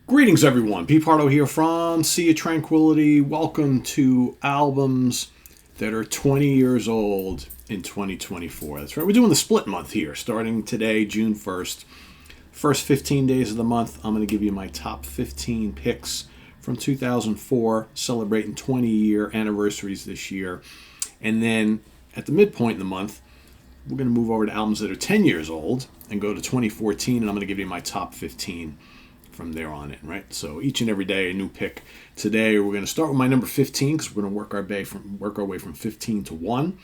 Greetings, everyone. Pete Pardo here from Sea of Tranquility. Welcome to albums that are 20 years old in 2024. That's right. We're doing the split month here, starting today, June 1st. First 15 days of the month, I'm going to give you my top 15 picks from 2004, celebrating 20-year anniversaries this year. And then at the midpoint in the month, we're going to move over to albums that are 10 years old and go to 2014, and I'm going to give you my top 15 from there on in, right? So each and every day, a new pick. Today, we're going to start with my number 15 because we're going to work our way from 15 to 1,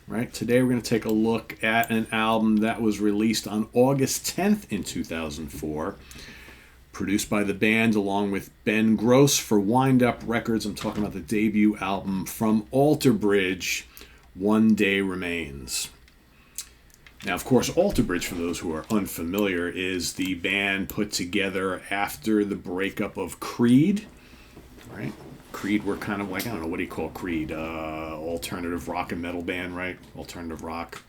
right? Today, we're going to take a look at an album that was released on August 10th in 2004, produced by the band along with Ben Gross for Wind Up Records. I'm talking about the debut album from Alter Bridge, One Day Remains. Now, of course, Alter Bridge, for those who are unfamiliar, is the band put together after the breakup of Creed, right? Creed were kind of like, I don't know, what do you call Creed? Alternative rock and metal band, right? Alternative rock,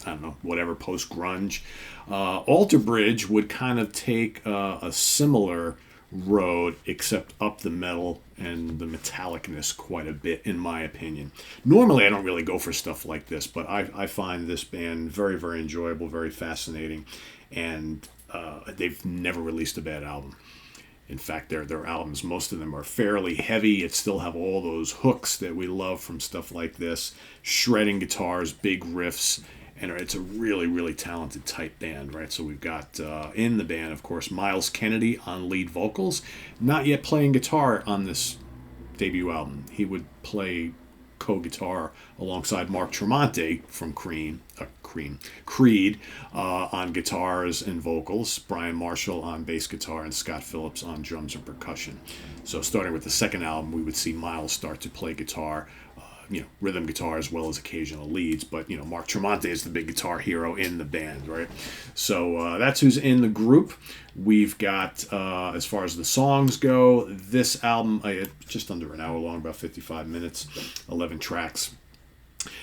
I don't know, whatever, post-grunge. Alter Bridge would kind of take a similar road, except up the metal and the metallicness quite a bit, in my opinion. Normally, I don't really go for stuff like this, but I find this band very, very enjoyable, very fascinating, and they've never released a bad album. In fact, their albums, most of them are fairly heavy. It still have all those hooks that we love from stuff like this, shredding guitars, big riffs, and it's a really, really talented, tight band, right? So we've got in the band, of course, Miles Kennedy on lead vocals, not yet playing guitar on this debut album. He would play co-guitar alongside Mark Tremonti from Creed on guitars and vocals, Brian Marshall on bass guitar, and Scott Phillips on drums and percussion. So starting with the second album, we would see Miles start to play guitar, rhythm guitar as well as occasional leads. But, Mark Tremonti is the big guitar hero in the band, right? So that's who's in the group. We've got, as far as the songs go, this album, just under an hour long, about 55 minutes, 11 tracks.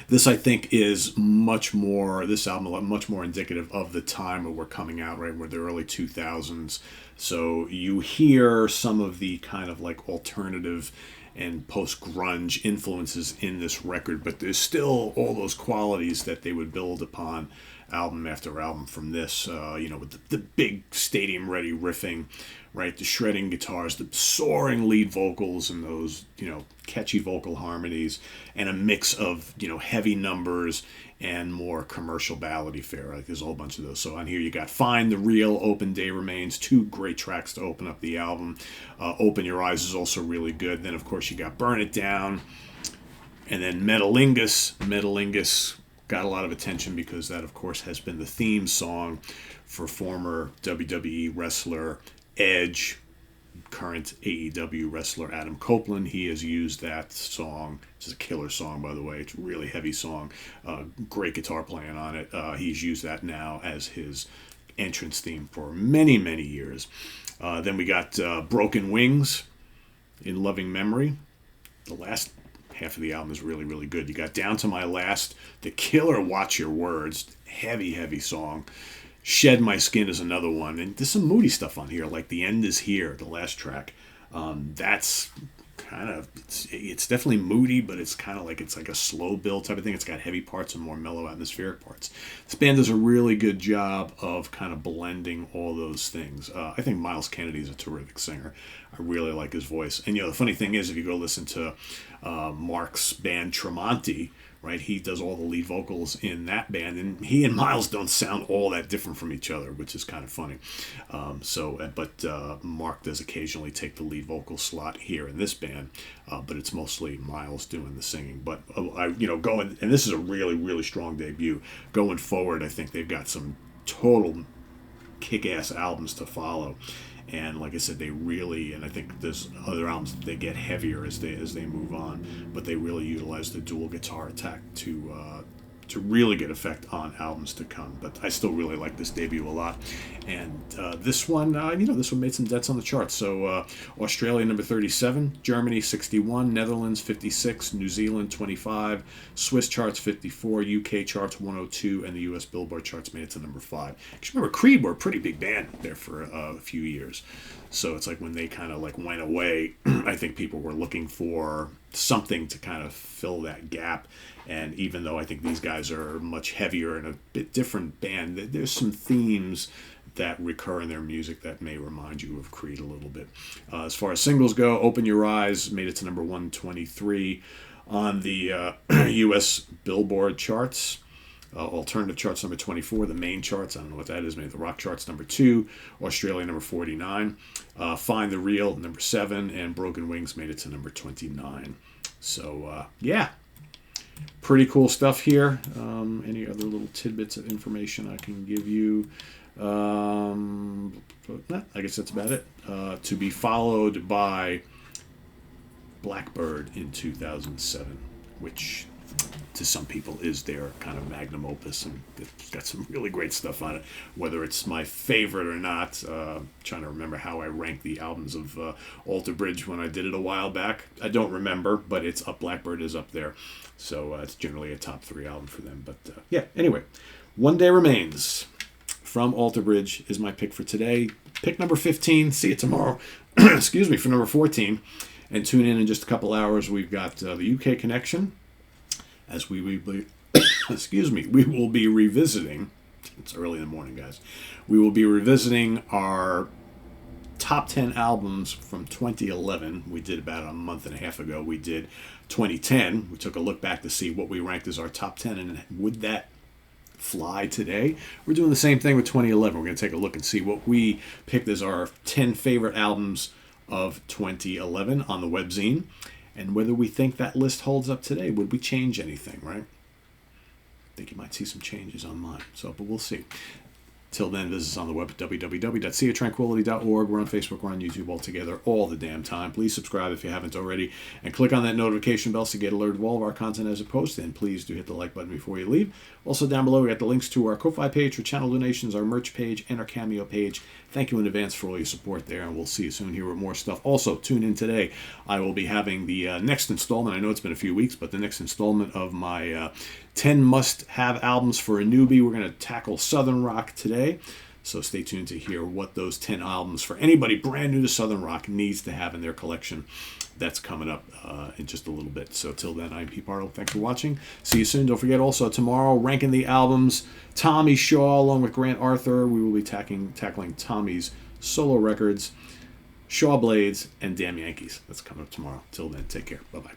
This, I think, is much more indicative of the time where we're coming out, right? We're the early 2000s. So you hear some of the kind of like alternative and post-grunge influences in this record, but there's still all those qualities that they would build upon album after album from this, with the big stadium-ready riffing, right, the shredding guitars, the soaring lead vocals, and those, catchy vocal harmonies, and a mix of, heavy numbers and more commercial ballady fare. Like there's a whole bunch of those. So on here you got Find the Real, Open Day Remains, two great tracks to open up the album. Open Your Eyes is also really good. Then of course you got Burn It Down, and then Metalingus. Metalingus got a lot of attention because that of course has been the theme song for former WWE wrestler Edge, current AEW wrestler Adam Copeland. He has used that song. It's a killer song, by the way. It's a really heavy song. Great guitar playing on it. He's used that now as his entrance theme for many, many years. Then we got Broken Wings, In Loving Memory. The last half of the album is really, really good. You got Down to My Last, the killer Watch Your Words. Heavy, heavy song. Shed My Skin is another one. And there's some moody stuff on here, like The End Is Here, the last track. That's kind of, it's definitely moody, but it's kind of like, it's like a slow build type of thing. It's got heavy parts and more mellow atmospheric parts. This band does a really good job of kind of blending all those things. I think Miles Kennedy is a terrific singer. I really like his voice. And, the funny thing is, if you go listen to Mark's band Tremonti, right, he does all the lead vocals in that band, and he and Miles don't sound all that different from each other, which is kind of funny. But Mark does occasionally take the lead vocal slot here in this band, but it's mostly Miles doing the singing. But going, and this is a really, really strong debut. Going forward, I think they've got some total kick-ass albums to follow. And like I said, they really, and I think there's other albums that they get heavier as they move on, but they really utilize the dual guitar attack to to really get effect on albums to come. But I still really like this debut a lot. And this one, this one made some dents on the charts. So Australia number 37, Germany 61, Netherlands 56, New Zealand 25, Swiss charts 54, UK charts 102, and the US Billboard charts made it to number 5. Because remember, Creed were a pretty big band there for a few years. So it's like when they kind of like went away, I think people were looking for something to kind of fill that gap. And even though I think these guys are much heavier and a bit different band, there's some themes that recur in their music that may remind you of Creed a little bit. As far as singles go, Open Your Eyes made it to number 123 on the US Billboard charts. Alternative charts number 24, the main charts, I don't know what that is, maybe the rock charts number 2, Australia number 49, Find the Real number 7, and Broken Wings made it to number 29. So yeah, pretty cool stuff here. Any other little tidbits of information I can give you? I guess that's about it. To be followed by Blackbird in 2007, which to some people is their kind of magnum opus, and it's got some really great stuff on it. Whether it's my favorite or not, trying to remember how I ranked the albums of Alter Bridge when I did it a while back. I don't remember, but it's up. Blackbird is up there, so it's generally a top 3 album for them. But yeah, anyway, One Day Remains from Alter Bridge is my pick for today. Pick number 15. See you tomorrow. Excuse me, for number 14. And tune in just a couple hours. We've got the UK Connection. As we will be revisiting. It's early in the morning, guys. We will be revisiting our top 10 albums from 2011. We did about a month and a half ago. We did 2010. We took a look back to see what we ranked as our top 10, and would that fly today? We're doing the same thing with 2011. We're going to take a look and see what we picked as our 10 favorite albums of 2011 on the webzine, and whether we think that list holds up today. Would we change anything, right? I think you might see some changes on mine. But we'll see. Till then, visit us on the web at www.seatranquility.org. We're on Facebook, we're on YouTube, all together, all the damn time. Please subscribe if you haven't already, and click on that notification bell to get alerted of all of our content as it posts. And please do hit the like button before you leave. Also, down below, we got the links to our Ko-Fi page for channel donations, our merch page, and our Cameo page. Thank you in advance for all your support there, and we'll see you soon here with more stuff. Also, tune in today. I will be having the next installment. I know it's been a few weeks, but the next installment of my 10 must-have albums for a newbie. We're going to tackle Southern Rock today, so stay tuned to hear what those 10 albums for anybody brand new to Southern Rock needs to have in their collection. That's coming up in just a little bit. So till then, I'm Pete Pardo. Thanks for watching. See you soon. Don't forget also tomorrow, ranking the albums, Tommy Shaw along with Grant Arthur. We will be tackling Tommy's solo records, Shaw Blades, and Damn Yankees. That's coming up tomorrow. Till then, take care. Bye-bye.